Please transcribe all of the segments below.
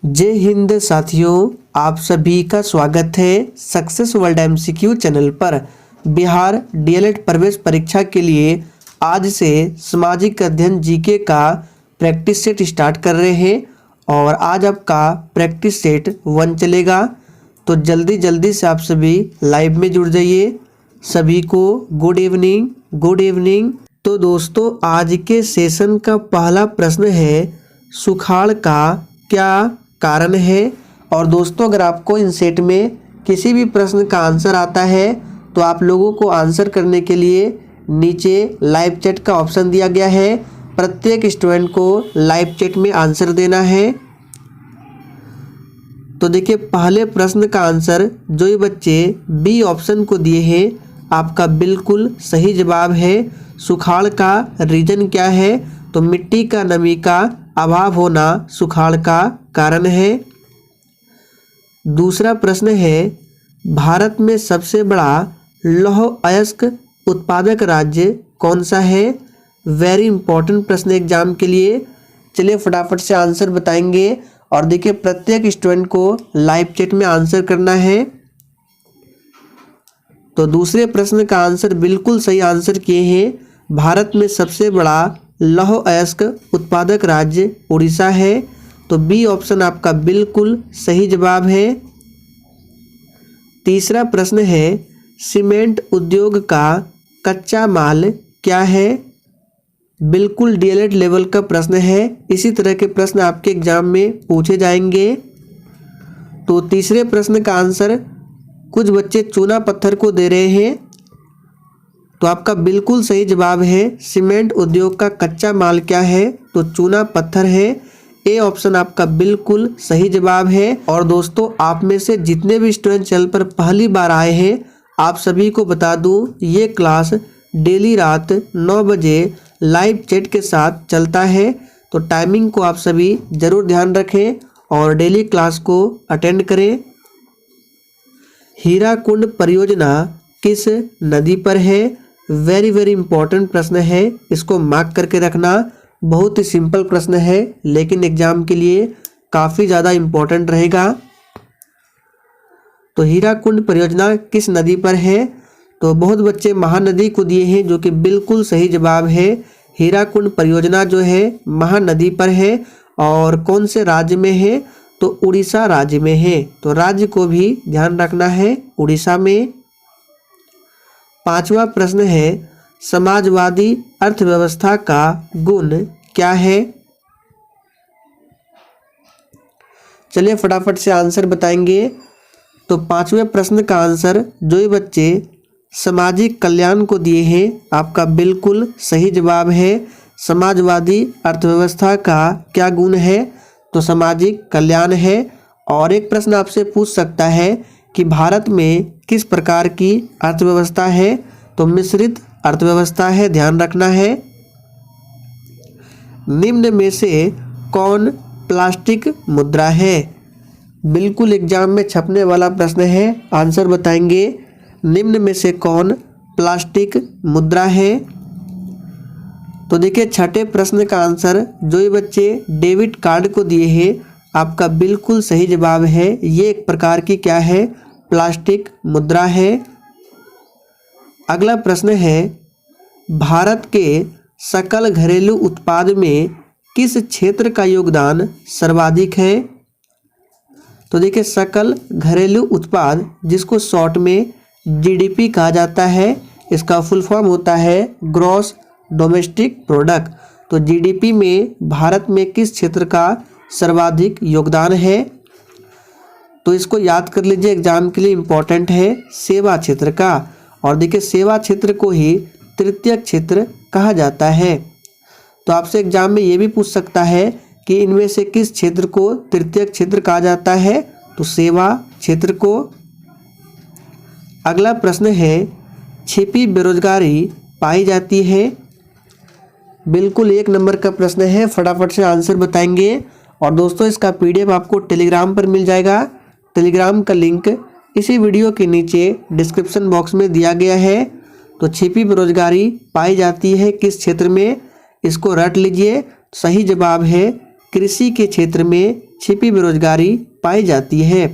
जय हिंद साथियों, आप सभी का स्वागत है सक्सेस वर्ल्ड एमसीक्यू चैनल पर। बिहार डीएलएड प्रवेश परीक्षा के लिए आज से सामाजिक अध्ययन जीके का प्रैक्टिस सेट स्टार्ट कर रहे हैं और आज आपका प्रैक्टिस सेट 1 चलेगा। तो जल्दी से आप सभी लाइव में जुड़ जाइए। सभी को गुड इवनिंग। तो दोस्तों, आज के सेशन का पहला प्रश्न है, सुखाड़ का क्या कारण है। और दोस्तों, अगर आपको इन सेट में किसी भी प्रश्न का आंसर आता है तो आप लोगों को आंसर करने के लिए नीचे लाइव चैट का ऑप्शन दिया गया है। प्रत्येक स्टूडेंट को लाइव चैट में आंसर देना है। तो देखिए, पहले प्रश्न का आंसर जो ये बच्चे बी ऑप्शन को दिए हैं, आपका बिल्कुल सही जवाब है। सुखाड़ का रीजन क्या है, तो मिट्टी का नमी का अभाव होना सुखाड़ का कारण है। दूसरा प्रश्न है, भारत में सबसे बड़ा लौह अयस्क उत्पादक राज्य कौन सा है। वेरी इंपॉर्टेंट प्रश्न एग्जाम के लिए। चलिए फटाफट से आंसर बताएंगे। और देखिए, प्रत्येक स्टूडेंट को लाइव चैट में आंसर करना है। तो दूसरे प्रश्न का आंसर बिल्कुल सही आंसर किए हैं। भारत में सबसे बड़ा लौह अयस्क उत्पादक राज्य उड़ीसा है। तो बी ऑप्शन आपका बिल्कुल सही जवाब है। तीसरा प्रश्न है, सीमेंट उद्योग का कच्चा माल क्या है। बिल्कुल डीएलएड लेवल का प्रश्न है। इसी तरह के प्रश्न आपके एग्जाम में पूछे जाएंगे। तो तीसरे प्रश्न का आंसर कुछ बच्चे चूना पत्थर को दे रहे हैं, तो आपका बिल्कुल सही जवाब है। सीमेंट उद्योग का कच्चा माल क्या है, तो चूना पत्थर है। ए ऑप्शन आपका बिल्कुल सही जवाब है। और दोस्तों, आप में से जितने भी स्टूडेंट चैनल पर पहली बार आए हैं, आप सभी को बता दूं, ये क्लास डेली रात 9 बजे लाइव चैट के साथ चलता है। तो टाइमिंग को आप सभी जरूर ध्यान रखें और डेली क्लास को अटेंड करें। हीराकुंड परियोजना किस नदी पर है। वेरी इंपॉर्टेंट प्रश्न है, इसको मार्क करके रखना। बहुत ही सिंपल प्रश्न है, लेकिन एग्जाम के लिए काफ़ी ज़्यादा इम्पोर्टेंट रहेगा। तो हीराकुंड परियोजना किस नदी पर है, तो बहुत बच्चे महानदी को दिए हैं, जो कि बिल्कुल सही जवाब है। हीराकुंड परियोजना जो है महानदी पर है। और कौन से राज्य में है, तो उड़ीसा राज्य में है। तो राज्य को भी ध्यान रखना है, उड़ीसा में। पांचवा प्रश्न है, समाजवादी अर्थव्यवस्था का गुण क्या है। चलिए फटाफट से आंसर बताएंगे। तो पांचवें प्रश्न का आंसर जो ये बच्चे सामाजिक कल्याण को दिए हैं, आपका बिल्कुल सही जवाब है। समाजवादी अर्थव्यवस्था का क्या गुण है, तो सामाजिक कल्याण है। और एक प्रश्न आपसे पूछ सकता है कि भारत में किस प्रकार की अर्थव्यवस्था है, तो मिश्रित अर्थव्यवस्था है, ध्यान रखना है। निम्न में से कौन प्लास्टिक मुद्रा है। बिल्कुल एग्जाम में छपने वाला प्रश्न है, आंसर बताएंगे। निम्न में से कौन प्लास्टिक मुद्रा है। तो देखिए, छठे प्रश्न का आंसर जो ये बच्चे डेबिट कार्ड को दिए हैं, आपका बिल्कुल सही जवाब है। ये एक प्रकार की क्या है, प्लास्टिक मुद्रा है। अगला प्रश्न है, भारत के सकल घरेलू उत्पाद में किस क्षेत्र का योगदान सर्वाधिक है। तो देखिए, सकल घरेलू उत्पाद, जिसको शॉर्ट में जीडीपी कहा जाता है, इसका फुल फॉर्म होता है ग्रॉस डोमेस्टिक प्रोडक्ट। तो जीडीपी में भारत में किस क्षेत्र का सर्वाधिक योगदान है, तो इसको याद कर लीजिए, एग्जाम के लिए इम्पोर्टेंट है, सेवा क्षेत्र का। और देखिए, सेवा क्षेत्र को ही तृतीय क्षेत्र कहा जाता है। तो आपसे एग्जाम में ये भी पूछ सकता है कि इनमें से किस क्षेत्र को तृतीय क्षेत्र कहा जाता है, तो सेवा क्षेत्र को। अगला प्रश्न है, छिपी बेरोजगारी पाई जाती है। बिल्कुल 1 नंबर का प्रश्न है, फटाफट से आंसर बताएंगे। और दोस्तों, इसका पीडीएफ आपको टेलीग्राम पर मिल जाएगा। टेलीग्राम का लिंक इसी वीडियो के नीचे डिस्क्रिप्शन बॉक्स में दिया गया है। तो छिपी बेरोजगारी पाई जाती है किस क्षेत्र में, इसको रट लीजिए। सही जवाब है कृषि के क्षेत्र में छिपी बेरोजगारी पाई जाती है?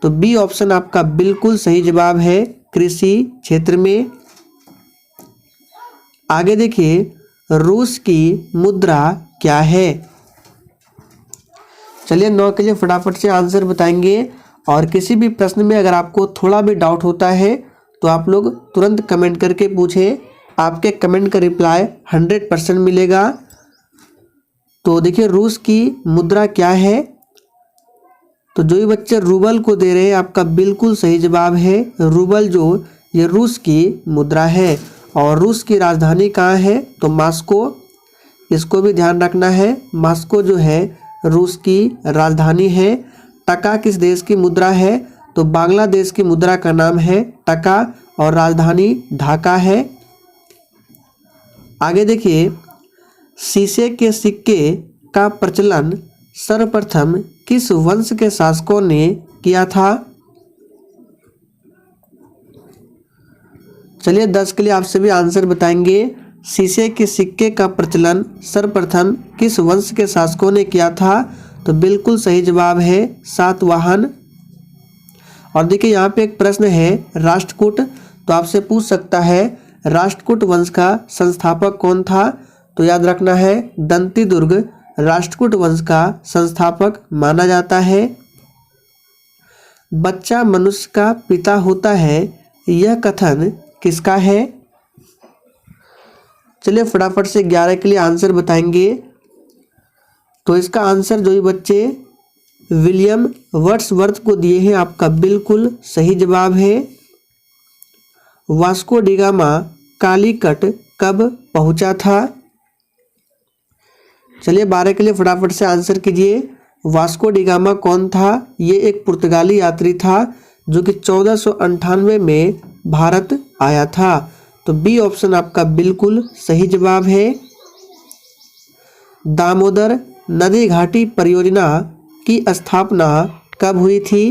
तो बी ऑप्शन आपका बिल्कुल सही जवाब है, कृषि क्षेत्र में। आगे देखिए, रूस की मुद्रा क्या है? चलिए 9 के लिए फटाफट से आंसर बताएंगे। और किसी भी प्रश्न में अगर आपको थोड़ा भी डाउट होता है तो आप लोग तुरंत कमेंट करके पूछें, आपके कमेंट का रिप्लाई 100% मिलेगा। तो देखिए, रूस की मुद्रा क्या है? तो जो भी बच्चे रूबल को दे रहे हैं, आपका बिल्कुल सही जवाब है रूबल, जो ये रूस की मुद्रा है। और रूस की राजधानी कहाँ है? तो मॉस्को, इसको भी ध्यान रखना है। मॉस्को जो है रूस की राजधानी है। टका किस देश की मुद्रा है? तो बांग्लादेश की मुद्रा का नाम है टका और राजधानी ढाका है। आगे देखिए, शीशे के सिक्के का प्रचलन सर्वप्रथम किस वंश के शासकों ने किया था? चलिए 10 के लिए आप सभी आंसर बताएंगे। शीशे के सिक्के का प्रचलन सर्वप्रथम किस वंश के शासकों ने किया था? तो बिल्कुल सही जवाब है सातवाहन। और देखिए, यहाँ पे एक प्रश्न है राष्ट्रकूट, तो आपसे पूछ सकता है राष्ट्रकूट वंश का संस्थापक कौन था? तो याद रखना है दंतीदुर्ग राष्ट्रकूट वंश का संस्थापक माना जाता है। बच्चा मनुष्य का पिता होता है, यह कथन किसका है? चलिए फटाफट से 11 के लिए आंसर बताएंगे। तो इसका आंसर जो भी बच्चे विलियम वर्ड्सवर्थ को दिए हैं, आपका बिल्कुल सही जवाब है। वास्को डी गामा कालीकट कब पहुंचा था? चलिए 12 के लिए फटाफट से आंसर कीजिए। वास्को डी गामा कौन था? ये एक पुर्तगाली यात्री था जो कि 1498 में भारत आया था। तो बी ऑप्शन आपका बिल्कुल सही जवाब है। दामोदर नदी घाटी परियोजना की स्थापना कब हुई थी?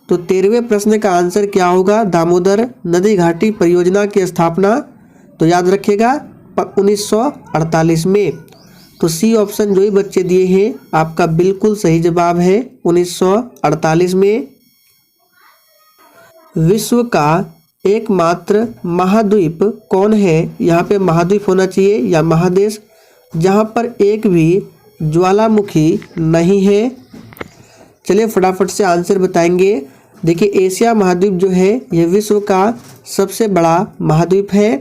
तो 13वें प्रश्न का आंसर क्या होगा? दामोदर नदी घाटी परियोजना की स्थापना तो याद रखिएगा 1948 में। तो सी ऑप्शन जो ही बच्चे दिए हैं, आपका बिल्कुल सही जवाब है 1948 में। विश्व का एकमात्र महाद्वीप कौन है? यहाँ पे महाद्वीप होना चाहिए या महादेश, जहाँ पर एक भी ज्वालामुखी नहीं है। चलिए फटाफट से आंसर बताएंगे। देखिए, एशिया महाद्वीप जो है ये विश्व का सबसे बड़ा महाद्वीप है।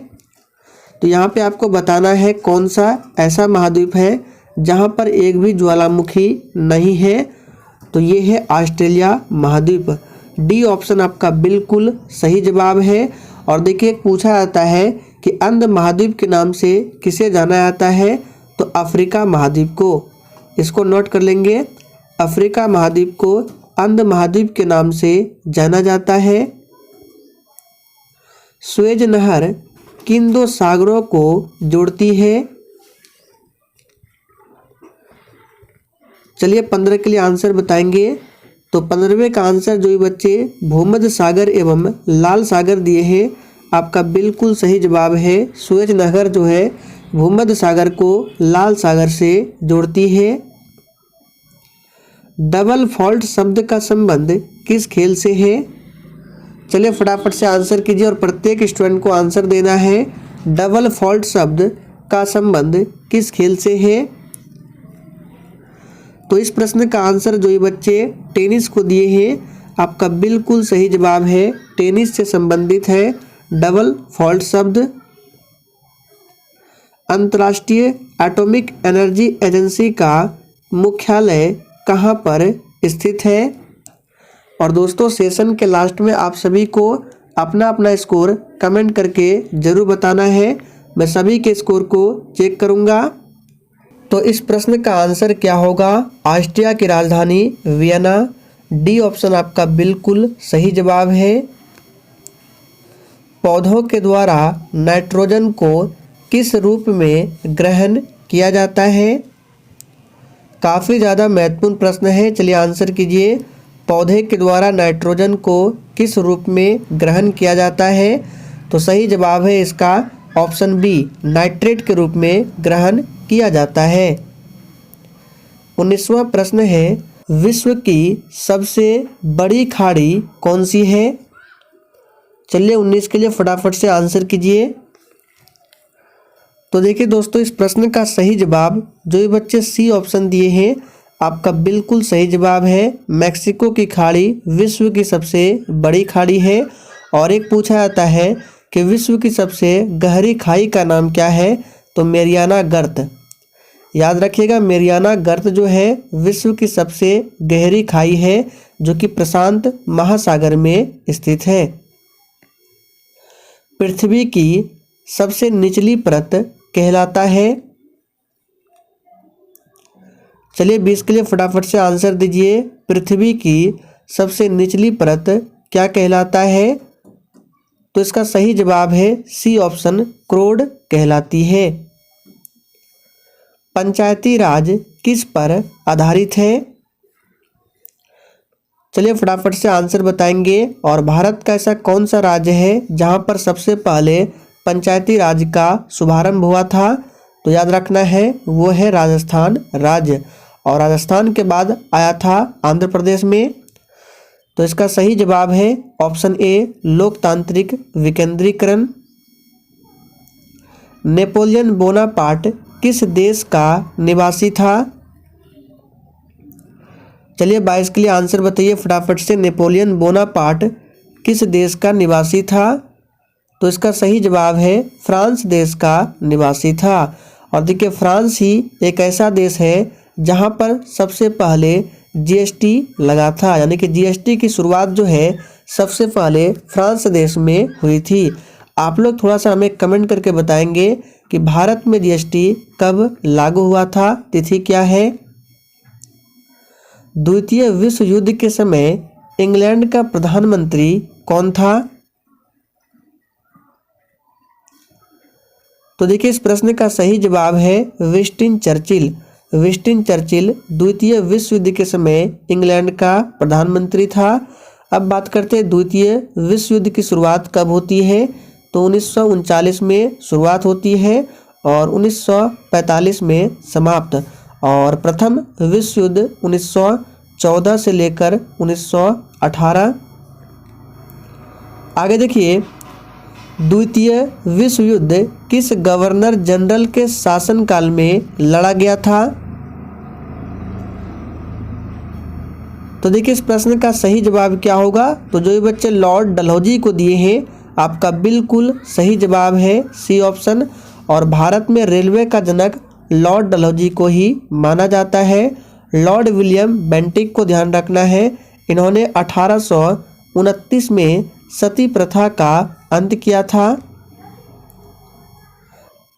तो यहाँ पे आपको बताना है कौन सा ऐसा महाद्वीप है जहाँ पर एक भी ज्वालामुखी नहीं है। तो ये है ऑस्ट्रेलिया महाद्वीप। डी ऑप्शन आपका बिल्कुल सही जवाब है। और देखिए, पूछा जाता है कि अंध महाद्वीप के नाम से किसे जाना जाता है? तो अफ्रीका महाद्वीप को। इसको नोट कर लेंगे, अफ्रीका महाद्वीप को अंध महाद्वीप के नाम से जाना जाता है। स्वेज नहर किन दो सागरों को जोड़ती है? चलिए 15 के लिए आंसर बताएंगे। तो 15वें का आंसर जो भी बच्चे भूमध्य सागर एवं लाल सागर दिए हैं, आपका बिल्कुल सही जवाब है। स्वेज नहर जो है भूमध्य सागर को लाल सागर से जोड़ती है। डबल फॉल्ट शब्द का संबंध किस खेल से है? चलिए फटाफट से आंसर कीजिए और प्रत्येक स्टूडेंट को आंसर देना है। डबल फॉल्ट शब्द का संबंध किस खेल से है? तो इस प्रश्न का आंसर जो ये बच्चे टेनिस को दिए हैं, आपका बिल्कुल सही जवाब है, टेनिस से संबंधित है डबल फॉल्ट शब्द। अंतर्राष्ट्रीय एटॉमिक एनर्जी एजेंसी का मुख्यालय कहाँ पर स्थित है? और दोस्तों, सेशन के लास्ट में आप सभी को अपना अपना स्कोर कमेंट करके ज़रूर बताना है। मैं सभी के स्कोर को चेक करूँगा। तो इस प्रश्न का आंसर क्या होगा? ऑस्ट्रिया की राजधानी वियना। डी ऑप्शन आपका बिल्कुल सही जवाब है। पौधों के द्वारा नाइट्रोजन को किस रूप में ग्रहण किया जाता है? काफ़ी ज़्यादा महत्वपूर्ण प्रश्न है, चलिए आंसर कीजिए। पौधे के द्वारा नाइट्रोजन को किस रूप में ग्रहण किया जाता है? तो सही जवाब है इसका ऑप्शन बी, नाइट्रेट के रूप में ग्रहण किया जाता है। 19वां प्रश्न है, विश्व की सबसे बड़ी खाड़ी कौन सी है? चलिए 19 के लिए फटाफट से आंसर कीजिए। तो देखिए दोस्तों, इस प्रश्न का सही जवाब जो ये बच्चे सी ऑप्शन दिए हैं, आपका बिल्कुल सही जवाब है। मैक्सिको की खाड़ी विश्व की सबसे बड़ी खाड़ी है। और एक पूछा जाता है कि विश्व की सबसे गहरी खाई का नाम क्या है? तो मेरियाना गर्त। याद रखिएगा, मेरियाना गर्त जो है विश्व की सबसे गहरी खाई है, जो कि प्रशांत महासागर में स्थित है। पृथ्वी की सबसे निचली परत कहलाता है। चलिए 20 के लिए फटाफट से आंसर दीजिए। पृथ्वी की सबसे निचली परत क्या कहलाता है? तो इसका सही जवाब है सी ऑप्शन, क्रोड कहलाती है। पंचायती राज किस पर आधारित है? चलिए फटाफट से आंसर बताएंगे। और भारत का ऐसा कौन सा राज्य है जहां पर सबसे पहले पंचायती राज का शुभारंभ हुआ था? तो याद रखना है, वो है राजस्थान राज्य। और राजस्थान के बाद आया था आंध्र प्रदेश में। तो इसका सही जवाब है ऑप्शन ए, लोकतांत्रिक विकेंद्रीकरण। नेपोलियन बोनापार्ट किस देश का निवासी था? चलिए 22 के लिए आंसर बताइए फटाफट से। नेपोलियन बोनापार्ट किस देश का निवासी था? तो इसका सही जवाब है फ्रांस देश का निवासी था। और देखिए, फ्रांस ही एक ऐसा देश है जहां पर सबसे पहले जीएसटी लगा था, यानी कि जीएसटी की शुरुआत जो है सबसे पहले फ्रांस देश में हुई थी। आप लोग थोड़ा सा हमें कमेंट करके बताएंगे कि भारत में जीएसटी कब लागू हुआ था, तिथि क्या है? द्वितीय विश्व युद्ध के समय इंग्लैंड का प्रधानमंत्री कौन था? तो देखिए, इस प्रश्न का सही जवाब है विंस्टन चर्चिल। विंस्टन चर्चिल द्वितीय विश्व युद्ध के समय इंग्लैंड का प्रधानमंत्री था। अब बात करते हैं द्वितीय विश्व युद्ध की शुरुआत कब होती है? तो 1939 में शुरुआत होती है और 1945 में समाप्त। और प्रथम विश्व युद्ध 1914 से लेकर 1918। आगे देखिए, द्वितीय विश्व युद्ध किस गवर्नर जनरल के शासनकाल में लड़ा गया था? तो देखिए, इस प्रश्न का सही जवाब क्या होगा? तो जो ये बच्चे लॉर्ड डलहौजी को दिए हैं, आपका बिल्कुल सही जवाब है सी ऑप्शन। और भारत में रेलवे का जनक लॉर्ड डलहौजी को ही माना जाता है। लॉर्ड विलियम बेंटिक को ध्यान रखना है, इन्होंने 1829 में सती प्रथा का अंत किया था।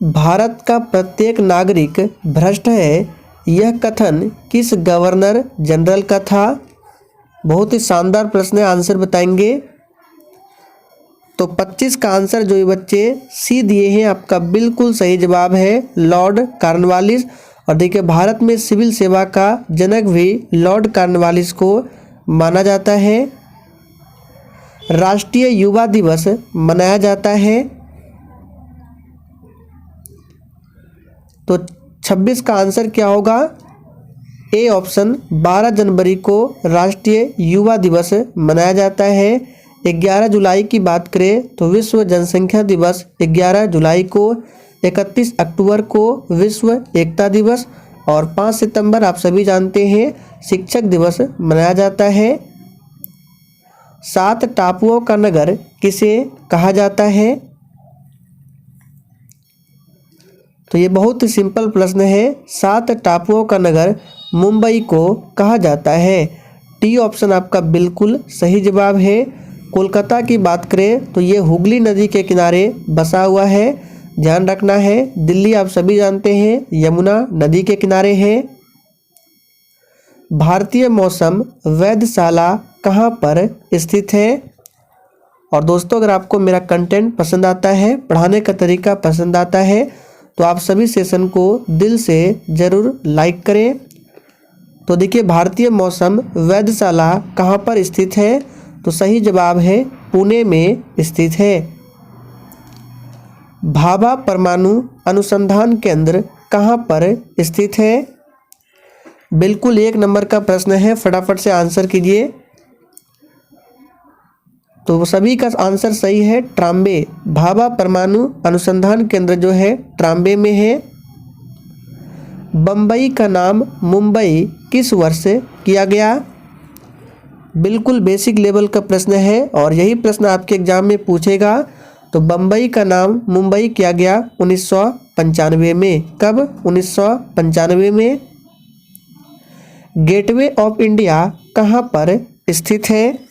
भारत का प्रत्येक नागरिक भ्रष्ट है, यह कथन किस गवर्नर जनरल का था? बहुत ही शानदार प्रश्न है, आंसर बताएंगे। तो 25 का आंसर जो ये बच्चे सी दिए हैं, आपका बिल्कुल सही जवाब है लॉर्ड कॉर्नवालिस। और देखिए, भारत में सिविल सेवा का जनक भी लॉर्ड कॉर्नवालिस को माना जाता है। राष्ट्रीय युवा दिवस मनाया जाता है। तो 26 का आंसर क्या होगा? ए ऑप्शन, 12 जनवरी को राष्ट्रीय युवा दिवस मनाया जाता है। 11 जुलाई की बात करें तो विश्व जनसंख्या दिवस 11 जुलाई को, 31 अक्टूबर को विश्व एकता दिवस, और 5 सितंबर आप सभी जानते हैं शिक्षक दिवस मनाया जाता है। 7 टापुओं का नगर किसे कहा जाता है? तो ये बहुत ही सिंपल प्रश्न है। 7 टापुओं का नगर मुंबई को कहा जाता है। टी ऑप्शन आपका बिल्कुल सही जवाब है। कोलकाता की बात करें तो ये हुगली नदी के किनारे बसा हुआ है, ध्यान रखना है। दिल्ली आप सभी जानते हैं यमुना नदी के किनारे है। भारतीय मौसम वेधशाला कहाँ पर स्थित है? और दोस्तों, अगर आपको मेरा कंटेंट पसंद आता है, पढ़ाने का तरीका पसंद आता है, तो आप सभी सेशन को दिल से ज़रूर लाइक करें। तो देखिए, भारतीय मौसम वेधशाला कहाँ पर स्थित है? तो सही जवाब है पुणे में स्थित है। भाभा परमाणु अनुसंधान केंद्र कहाँ पर स्थित है? बिल्कुल 1 नंबर का प्रश्न है, फटाफट से आंसर कीजिए। तो सभी का आंसर सही है, ट्राम्बे। भाभा परमाणु अनुसंधान केंद्र जो है ट्राम्बे में है। बम्बई का नाम मुंबई किस वर्ष किया गया? बिल्कुल बेसिक लेवल का प्रश्न है और यही प्रश्न आपके एग्जाम में पूछेगा। तो बम्बई का नाम मुंबई किया गया 1995 में। कब? 1995 में। गेटवे ऑफ इंडिया कहाँ पर स्थित है?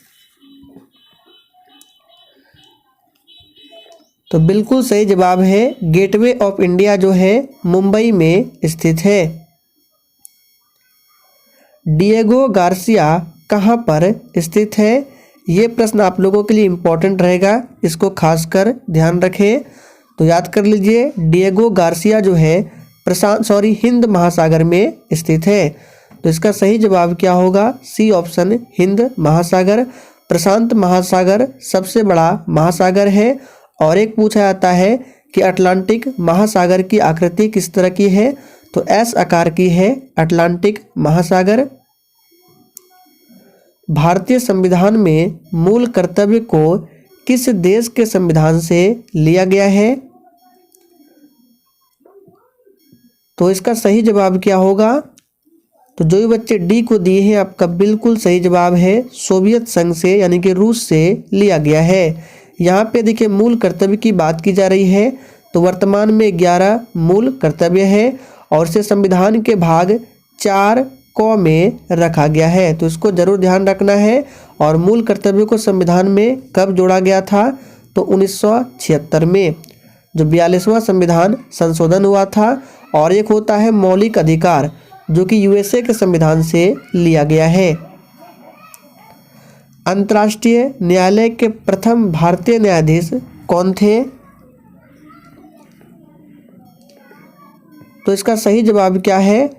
तो बिल्कुल सही जवाब है, गेटवे ऑफ इंडिया जो है मुंबई में स्थित है। डिएगो गार्सिया कहाँ पर स्थित है? ये प्रश्न आप लोगों के लिए इम्पोर्टेंट रहेगा, इसको खासकर ध्यान रखें। तो याद कर लीजिए, डिएगो गार्सिया जो है हिंद महासागर में स्थित है। तो इसका सही जवाब क्या होगा? सी ऑप्शन, हिंद महासागर। प्रशांत महासागर सबसे बड़ा महासागर है। और एक पूछा जाता है कि अटलांटिक महासागर की आकृति किस तरह की है? तो एस आकार की है अटलांटिक महासागर। भारतीय संविधान में मूल कर्तव्य को किस देश के संविधान से लिया गया है? तो इसका सही जवाब क्या होगा? तो जो भी बच्चे डी को दिए हैं, आपका बिल्कुल सही जवाब है, सोवियत संघ से यानी कि रूस से लिया गया है। यहाँ पे देखिए मूल कर्तव्य की बात की जा रही है। तो वर्तमान में 11 मूल कर्तव्य है और इसे संविधान के भाग 4 क में रखा गया है। तो इसको जरूर ध्यान रखना है। और मूल कर्तव्य को संविधान में कब जोड़ा गया था? तो 1976 में, जो 42वां संविधान संशोधन हुआ था। और एक होता है मौलिक अधिकार, जो कि यूएसए के संविधान से लिया गया है। अंतर्राष्ट्रीय न्यायालय के प्रथम भारतीय न्यायाधीश कौन थे? तो इसका सही जवाब क्या है?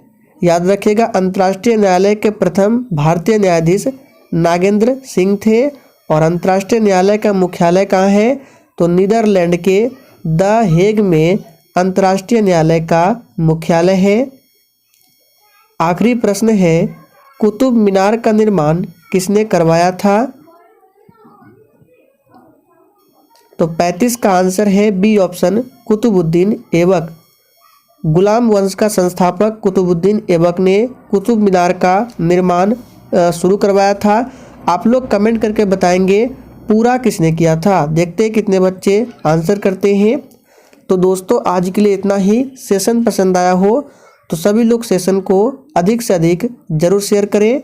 याद रखिएगा, अंतर्राष्ट्रीय न्यायालय के प्रथम भारतीय न्यायाधीश नागेंद्र सिंह थे। और अंतर्राष्ट्रीय न्यायालय का मुख्यालय कहाँ है? तो नीदरलैंड के द हेग में अंतर्राष्ट्रीय न्यायालय का मुख्यालय है। आखिरी प्रश्न है, कुतुब मीनार का निर्माण किसने करवाया था? तो 35 का आंसर है बी ऑप्शन, कुतुबुद्दीन ऐबक। गुलाम वंश का संस्थापक कुतुबुद्दीन ऐबक ने कुतुब मीनार का निर्माण शुरू करवाया था। आप लोग कमेंट करके बताएंगे पूरा किसने किया था। देखते हैं कितने बच्चे आंसर करते हैं। तो दोस्तों आज के लिए इतना ही। सेशन पसंद आया हो तो सभी लोग सेशन को अधिक से अधिक जरूर शेयर करें।